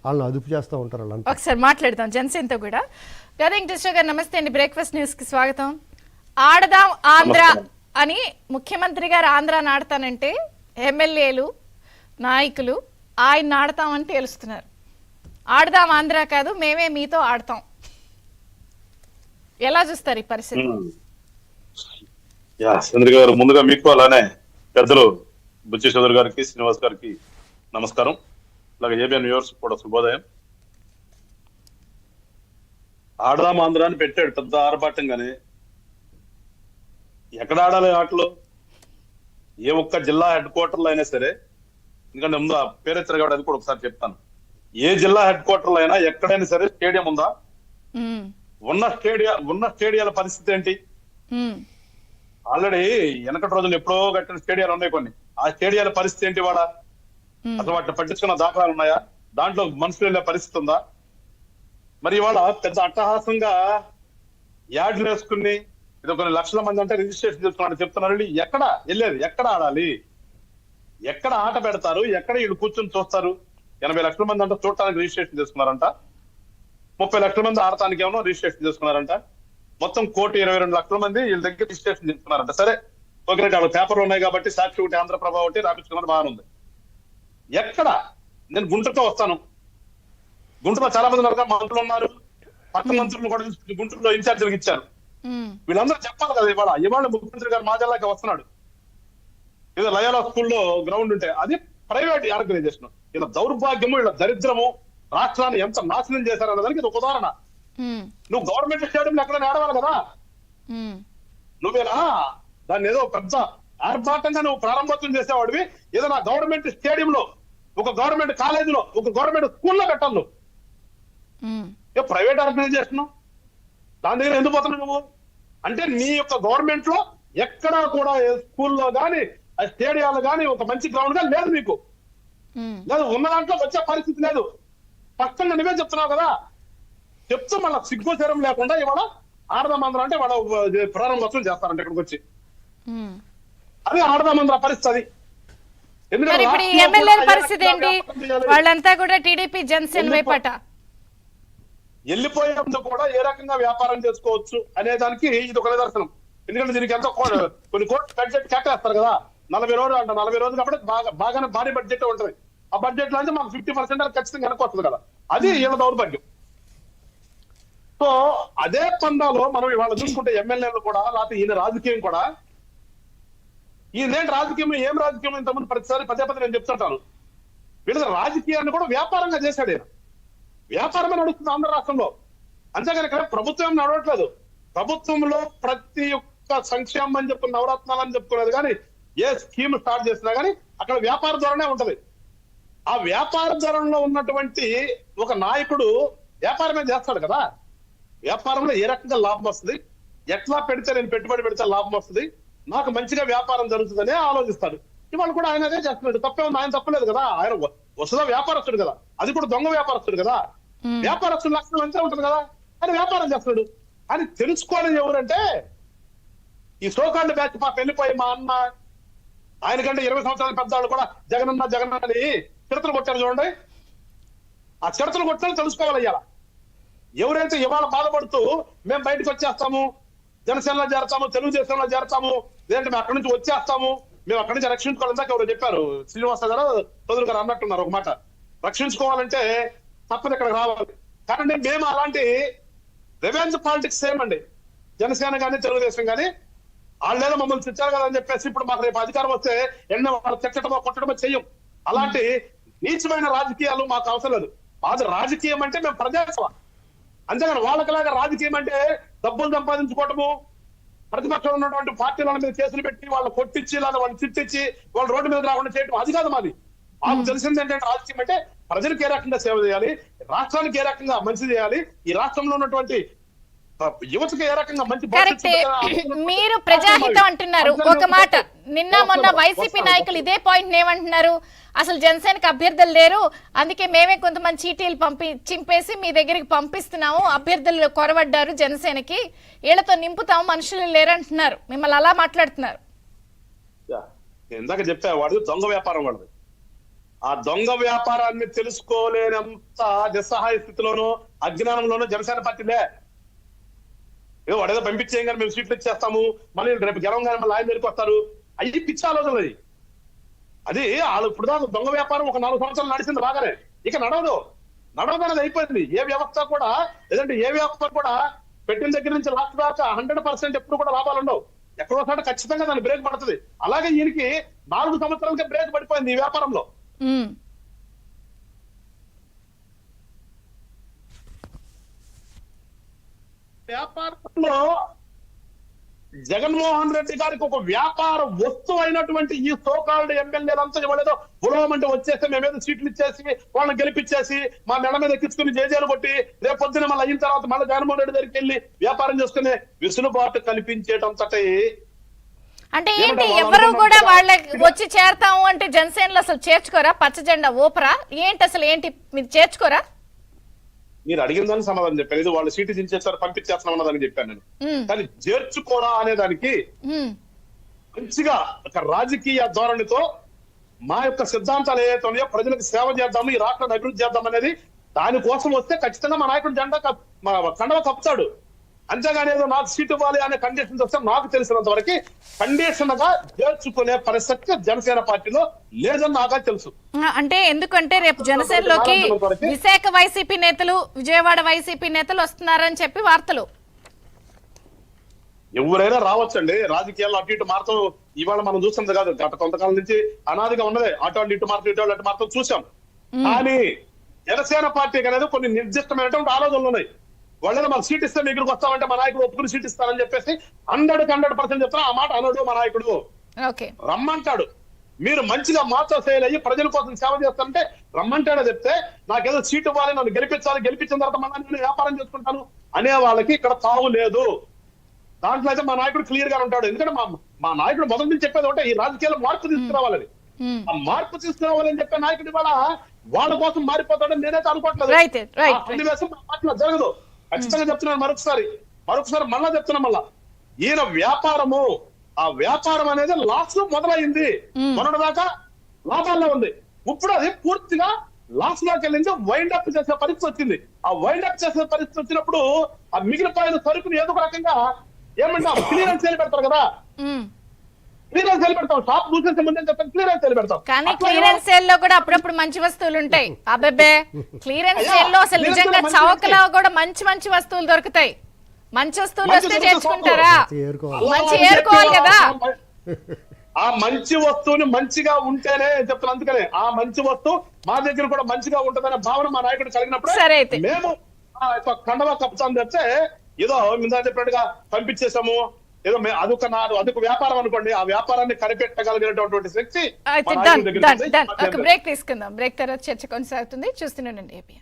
వాళ్ళని అదుపు చేస్తూ ఉంటారు వాళ్ళంతా. ఒకసారి మాట్లాడదాం జనసేనతో కూడా. వెంకటేశ్వర గారు నమస్తే అండి, బ్రేక్ఫాస్ట్ న్యూస్ కి స్వాగతం. ఆడదాం ఆంధ్ర అని ముఖ్యమంత్రి గారు ఆంధ్రాని ఆడతానంటే ఎమ్మెల్యేలు నాయకులు ఆయన ఆడతామని తేలుస్తున్నారు. ఆడదాం ఆంధ్ర కాదు, మేమే మీతో ఆడతాం. ఎలా చూస్తారు ఈ పరిస్థితి? చంద్ర గారు, ముందుగా మీకు అలానే పెద్దలు బుచ్చి చౌదరి గారికి, శ్రీనివాస్ గారికి నమస్కారం. అలాగే ఏబిఎన్ వ్యూవర్స్ కూడా శుభోదయం. ఆడదాం ఆంధ్ర అని పెట్టాడు పెద్ద ఆర్భాటంగానే. ఎక్కడ ఆడాలి ఆటలు? ఏ ఒక్క జిల్లా హెడ్ క్వార్టర్లో అయినా సరే, ఎందుకంటే ముందు ఆ పేరెత్తరు కాబట్టి అది కూడా ఒకసారి చెప్తాను. ఏ జిల్లా హెడ్ క్వార్టర్లో అయినా ఎక్కడైనా సరే స్టేడియం ఉందా? ఉన్న స్టేడియాల పరిస్థితి ఏంటి? ఆల్రెడీ వెనకటి రోజులు ఎప్పుడో కట్టిన స్టేడియాలు ఉన్నాయి కొన్ని. ఆ స్టేడియాల పరిస్థితి ఏంటి వాడ? అసలు వాటిని పట్టించుకున్న దాఖలాలు ఉన్నాయా? దాంట్లో మనుషులు వెళ్ళే పరిస్థితి ఉందా? మరి ఇవాళ పెద్ద అట్టహాసంగా యాడ్లు వేసుకుని ఇది కొన్ని లక్షల మంది అంటే రిజిస్ట్రేషన్ చేసుకున్నారని చెప్తున్నారు. ఎక్కడ వెళ్ళేది? ఎక్కడ ఆడాలి? ఎక్కడ ఆట పెడతారు? ఎక్కడ వీళ్ళు కూర్చొని చూస్తారు? 80 లక్షల మంది అంటే చూడటానికి రిజిస్ట్రేషన్ చేసుకున్నారంట. 30 లక్షల మంది ఆడటానికి ఏమో రిజిస్ట్రేషన్ చేసుకున్నారంట. మొత్తం 1,22 లక్షల మంది వీళ్ళ దగ్గర రిజిస్ట్రేషన్ చేసుకున్నారంట. సరే, ఓకే, వాళ్ళ పేపర్లు ఉన్నాయి కాబట్టి సాక్షి ఒకటి, ఆంధ్రప్రభ ఒకటి రాపించుకున్నది బాగానే ఉంది. ఎక్కడ? నేను గుంటూరుతో వస్తాను. గుంటూరులో చాలా మంది మంత్రులు ఉన్నారు, పక్క మంత్రులు కూడా గుంటూరులో ఇన్ఛార్జీలకు ఇచ్చారు. వీళ్ళందరూ చెప్పాలి కదా. ఇవాళ ముఖ్యమంత్రి గారు మా జిల్లాకి వస్తున్నాడు. ఏదో లయోలా స్కూల్లో గ్రౌండ్ ఉంటే అది ప్రైవేట్ ఆర్గనైజేషన్. ఇలా దౌర్భాగ్యము, ఇలా దరిద్రము రాష్ట్రాన్ని ఎంత నాశనం చేశారన్న దానికి ఇది ఒక ఉదాహరణ. నువ్వు గవర్నమెంట్ స్టేడియంలో ఎక్కడ ఆడవాలి కదా. నువ్వేనా దాన్ని ఏదో పెద్ద ఆర్భాటంగా నువ్వు ప్రారంభోత్సవం చేసేవాడివి. ఏదో నా గవర్నమెంట్ స్టేడియంలో, ఒక గవర్నమెంట్ కాలేజీలో, ఒక గవర్నమెంట్ స్కూల్లో పెట్టాలి నువ్వు. ప్రైవేట్ ఆర్గనైజేషన్ దాని దగ్గర ఎందుకు పోతున్నావు నువ్వు? అంటే నీ యొక్క గవర్నమెంట్ లో ఎక్కడా కూడా స్కూల్లో గానీ స్టేడియాలు గానీ ఒక మంచి గ్రౌండ్ గా లేదు మీకు. లేదు, ఉన్న దాంట్లో వచ్చే పరిస్థితి లేదు. పక్కన నువ్వే చెప్తున్నావు కదా. చెప్తూ మళ్ళీ సిగ్గు శరం లేకుండా ఇవాళ ఆడదామంధ్ర అంటే వాళ్ళ ప్రారంభోత్సవం చేస్తారంటే ఇక్కడికి వచ్చి. అది ఆడదామంధ్ర పరిస్థితి. పరిస్థితి ఏంటి? వాళ్ళంతా కూడా టీడీపీ జనసేన వైపట వెళ్ళిపోయేందుకు కూడా ఏ రకంగా వ్యాపారం చేసుకోవచ్చు అనే దానికి ఇది ఒక నిదర్శనం. ఎందుకంటే దీనికి ఎంతో కొన్ని కోట్లు బడ్జెట్ కేటాయిస్తారు కదా. 40 రోజులు అంట. 40 రోజులు కాబట్టి బాగానే భారీ బడ్జెట్ ఉంటుంది. ఆ బడ్జెట్ లో అంటే మాకు 50% ఖచ్చితంగా వెనకొస్తుంది కదా. అది వీళ్ళ దౌర్భాగ్యం. సో అదే పందాలో మనం ఇవాళ చూసుకుంటే ఎమ్మెల్యేలు కూడా, లేకపోతే ఈయన రాజకీయం కూడా, ఈయనేంటి రాజకీయం, ఏం రాజకీయం ఇంతకుముందు ప్రతిసారి పదే నేను చెప్తుంటాను. వీళ్ళ రాజకీయాన్ని కూడా వ్యాపారంగా చేశాడు ఈయన. వ్యాపారమే నడుస్తుంది ఆంధ్ర రాష్ట్రంలో. అంతేగాని ఇక్కడ ప్రభుత్వం నడవట్లేదు. ప్రభుత్వంలో ప్రతి ఒక్క సంక్షేమం అని చెప్పుకున్న, నవరత్నాలు అని చెప్పుకునేది కానీ, ఏ స్కీమ్ స్టార్ట్ చేసినా కానీ అక్కడ వ్యాపార ధోరణే ఉంటది. ఆ వ్యాపార ధోరణిలో ఉన్నటువంటి ఒక నాయకుడు వ్యాపారమే చేస్తాడు కదా. వ్యాపారంలో ఏ రకంగా లాభం వస్తుంది, ఎట్లా పెడితే నేను పెట్టుబడి పెడితే లాభం వస్తుంది, నాకు మంచిగా వ్యాపారం జరుగుతుందనే ఆలోచిస్తాడు. ఇవాళ కూడా ఆయన అదే చేస్తున్నాడు. తప్పే ఉంది, ఆయన తప్పలేదు కదా. ఆయన వస్తుదా వ్యాపారస్తుడు కదా. అది కూడా దొంగ వ్యాపారస్తుడు కదా. వ్యాపారస్తుడు లక్షణం అంతే ఉంటుంది కదా. ఆయన వ్యాపారం చేస్తున్నాడు అని తెలుసుకోవాలి. ఎవరంటే ఈ సోకాండ్ బ్యాచ్ పాప వెళ్ళిపోయి మా అన్న, ఆయనకంటే 20 సంవత్సరాల పెద్దవాళ్ళు కూడా జగనన్న జగనన్న అని చిరతలు కొట్టారు చూడండి. ఆ చిరతలు కొట్టాలని తెలుసుకోవాలి. ఇవాళ ఎవరైతే ఇవాళ బాధపడుతూ మేము బయటకు వచ్చేస్తాము, జనసేనలో చేరతాము, తెలుగుదేశంలో చేరతాము, లేదంటే మేము అక్కడి నుంచి వచ్చేస్తాము, మేము అక్కడి నుంచి రక్షించుకోవాలని దాకా ఎవరు చెప్పారు. శ్రీనివాస గారు, చౌదరి గారు అన్నట్టున్నారు ఒక మాట. రక్షించుకోవాలంటే తప్పని ఇక్కడ రావాలి. కానీ మేము అలాంటి రివెంజ్ పాలిటిక్స్ ఏమండి. జనసేన కానీ తెలుగుదేశం కానీ వాళ్ళేదో మమ్మల్ని తెచ్చారు కదా అని చెప్పేసి ఇప్పుడు మాకు రేపు అధికారం వస్తే ఎన్నో వాళ్ళు తిట్టడమో కొట్టడమో చెయ్యం. అలాంటి నీచమైన రాజకీయాలు మాకు అవసరం లేదు. మాది రాజకీయం అంటే మేము ప్రజాసేవ. అంతేగాని వాళ్ళకిలాగా రాజకీయం అంటే డబ్బులు సంపాదించుకోవటము, ప్రతిపక్షంలో ఉన్నటువంటి పార్టీల మీద కేసులు పెట్టి వాళ్ళు కొట్టించి, లేదా వాళ్ళు తిట్టించి వాళ్ళు రోడ్డు మీద రాకుండా చేయడం అది కాదు మాది. మాకు తెలిసింది ఏంటంటే రాజకీయం అంటే ప్రజలకు ఏ రకంగా సేవ చేయాలి, రాష్ట్రానికి ఏ రకంగా మంచి చేయాలి, ఈ రాష్ట్రంలో ఉన్నటువంటి యువతకు ఏ రకంగా మంచి. మీరు ప్రజాహితం అంటున్నారు ఒక మాట. నిన్న మొన్న వైసీపీ నాయకులు ఇదే పాయింట్ ఏమంటున్నారు, అసలు జనసేనకి అభ్యర్థులు లేరు, అందుకే మేమే కొంతమంది చీటీలు చింపేసి మీ దగ్గరికి పంపిస్తున్నాము, అభ్యర్థులు కొరవడ్డారు జనసేనకి, వీళ్ళతో నింపుతాము, మనుషులు లేరంటున్నారు. మిమ్మల్ని అలా మాట్లాడుతున్నారు. ఇందాక చెప్పా, వాడు దొంగ వ్యాపారం. వాడు ఆ దొంగ వ్యాపారాన్ని తెలుసుకోలేనంత నిస్సహాయ స్థితిలోనూ అజ్ఞానంలోనూ జనసేన పార్టీలే. ఏదో వాడేదో పంపించేయం కానీ మేము సీట్లు ఇచ్చేస్తాము, మళ్ళీ రేపు గెలవంగానే మళ్ళీ ఆయన దగ్గరికి వస్తారు. అవి పిచ్చి ఆలోచనలు అది. అది వాళ్ళు ఇప్పుడు దాకా దొంగ వ్యాపారం ఒక 4 సంవత్సరాలు నడిచింది బాగానే, ఇక నడవదనేది అయిపోయింది. ఏ వ్యవస్థ కూడా లేదంటే ఏ వ్యాపారం కూడా పెట్టిన దగ్గర నుంచి లాస్ట్ దాకా 100% ఎప్పుడు కూడా లాభాలు ఉండవు. ఎక్కడోసారి ఖచ్చితంగా దాని బ్రేక్ పడుతుంది. అలాగే ఈయనకి 4 సంవత్సరాలకే బ్రేక్ పడిపోయింది ఈ వ్యాపారంలో. వ్యాపారంలో జగన్మోహన్ రెడ్డి గారికి ఒక వ్యాపార వస్తువు అయినటువంటి ఈ సోకాల్డ్ ఎమ్మెల్యేలంతా ఇవ్వలేదో బులవమంటే వచ్చేస్తే మేమేదో సీట్లు ఇచ్చేసి వాళ్ళని గెలిపించేసి మా మెడ మీద ఎక్కించుకుని జేజేలు కొట్టి రేపు పొద్దున మళ్ళీ అయిన తర్వాత మళ్ళీ జగన్మోహన్ రెడ్డి దగ్గరికి వెళ్ళి వ్యాపారం చేసుకునే విసులుబాటు కల్పించేటంతటి. అంటే ఏంటి, ఎవరు కూడా వాళ్ళ వచ్చి చేరతాము అంటే జనసేనలో అసలు చేర్చుకోరా? పచ్చ జెండా ఊపరా? ఏంటి అసలు ఏంటి మీరు చేర్చుకోరా? మీరు అడిగిన దానికి సమాధానం చెప్పాను. ఇది వాళ్ళు సీటు దించేస్తారు పంపించేస్తున్నాం అన్నదని చెప్పాను నేను. కానీ చేర్చుకోరా అనే దానికి మంచిగా ఒక రాజకీయ ధోరణితో మా యొక్క సిద్ధాంతాలు ఏవైతే ఉన్నాయో ప్రజలకు సేవ చేద్దాము, ఈ రాష్ట్రాన్ని అభివృద్ధి చేద్దాం అనేది దానికోసం వస్తే ఖచ్చితంగా మా నాయకుడు జెండా కండవ కప్పుతాడు. అంతేగాని ఏదో నాకు సీట్ ఇవ్వాలి అనే కండిషన్ వస్తే నాకు తెలిసినంత వరకు కండిషన్ గా చేర్చుకునే పరిస్థితి జనసేన పార్టీలో లేదని నాగా తెలుసు. అంటే ఎందుకంటే రేపు జనసేనలోకి విశాఖ వైసీపీ నేతలు, విజయవాడ వైసీపీ నేతలు వస్తున్నారని చెప్పి వార్తలు. ఎవరైనా రావచ్చండి, రాజకీయాల్లో అటు ఇటు మారుతాం. ఇవాళ మనం చూస్తుంది కాదు, గత కొంతకాలం నుంచి అనాదిగా ఉన్నదే అటు వాళ్ళు ఇటు మారుతాం, ఇటు వాళ్ళు అటు మారుతాం చూసాం. కానీ జనసేన పార్టీకి అనేది కొన్ని నిర్దిష్టమైనటువంటి ఆలోచనలు ఉన్నాయి. వాళ్ళేదో మాకు సీట్ ఇస్తే మీ ఇక్కడికి వస్తామంటే మా నాయకుడు ఒప్పుకుని సీట్ ఇస్తారని చెప్పేసి 100% చెప్తాను. ఆ మాట అనడు మా నాయకుడు. రమ్మంటాడు, మీరు మంచిగా మాతో ఫెయిల్ అయ్యి ప్రజల కోసం సేవ చేస్తారంటే రమ్మంటాడో చెప్తే నాకేదో సీట్ ఇవ్వాలి, నన్ను గెలిపించాలి, గెలిపించిన తర్వాత మళ్ళీ నేను వ్యాపారం చేసుకుంటాను అనే వాళ్ళకి ఇక్కడ తావు లేదు. దాంట్లో అయితే మా నాయకుడు క్లియర్ గా ఉంటాడు. ఎందుకంటే మా నాయకుడు మొదటి నుంచి చెప్పేది ఒకటే, ఈ రాజకీయాల్లో మార్పు తీసుకురావాలని. ఆ మార్పు తీసుకురావాలని చెప్పే నాయకుడు ఇవాళ వాళ్ళ కోసం మారిపోతాడని నేనైతే అనుకోవట్లేదు. సన్నివేశం మా పార్టీలో జరగదు. ఖచ్చితంగా చెప్తున్నాను మరొకసారి మళ్ళా చెప్తున్నా. మళ్ళా ఈయన వ్యాపారము, ఆ వ్యాపారం అనేది లాస్ లో మొదలైంది. మొన్నటిదాకా లాభాల్లో ఉంది, ఇప్పుడు అది పూర్తిగా లాస్ లోకి వెళ్ళింది. వైండ్ అప్ చేసే పరిస్థితి వచ్చింది. ఆ వైండ్ అప్ చేసే పరిస్థితి వచ్చినప్పుడు ఆ మిగిలిపోయిన సరుకుని ఏదో ఒక రకంగా ఏమంటాం క్లియరెన్స్ సేల్ పెడతారు కదా, క్లియరెన్స్ సేల్ పెడతాం. షాప్ మూసేసే ముందే చెప్తాం క్లియరెన్స్ సేల్ పెడతాం. కానీ క్లియరెన్స్ సేల్ లో కూడా అప్పుడప్పుడు మంచి వస్తువులు ఉంటాయి. అబ్బే క్లియరెన్స్ సేల్ లో అసలు నిజంగా చౌకలో కూడా మంచి వస్తువులు దొరుకుతాయి. మంచి వస్తువులు వస్తే చేర్చుకుంటారా? మంచి ఏరుకోవాలి కదా. ఆ మంచి వస్తువుని మంచిగా ఉంటేనే చెప్తాను. అందుకనే ఆ మంచి వస్తువు మా దగ్గర కూడా మంచిగా ఉంటదనే భావన మా నాయకుడు కలిగినప్పుడు మేము కండవా కప్పుతాం చెప్తే ఏదో ముందా చెప్పినట్టుగా పంపించేసాము, ఏదో అదొక వ్యాపారం అనుకోండి. ఆ వ్యాపారాన్ని కనిపెట్టగలిగినటువంటి శక్తి. బ్రేక్ తీసుకుందాం. బ్రేక్ తర్వాత చర్చ కొనసాగుతుంది. చూస్తూనే ఉండండి ఏపీ.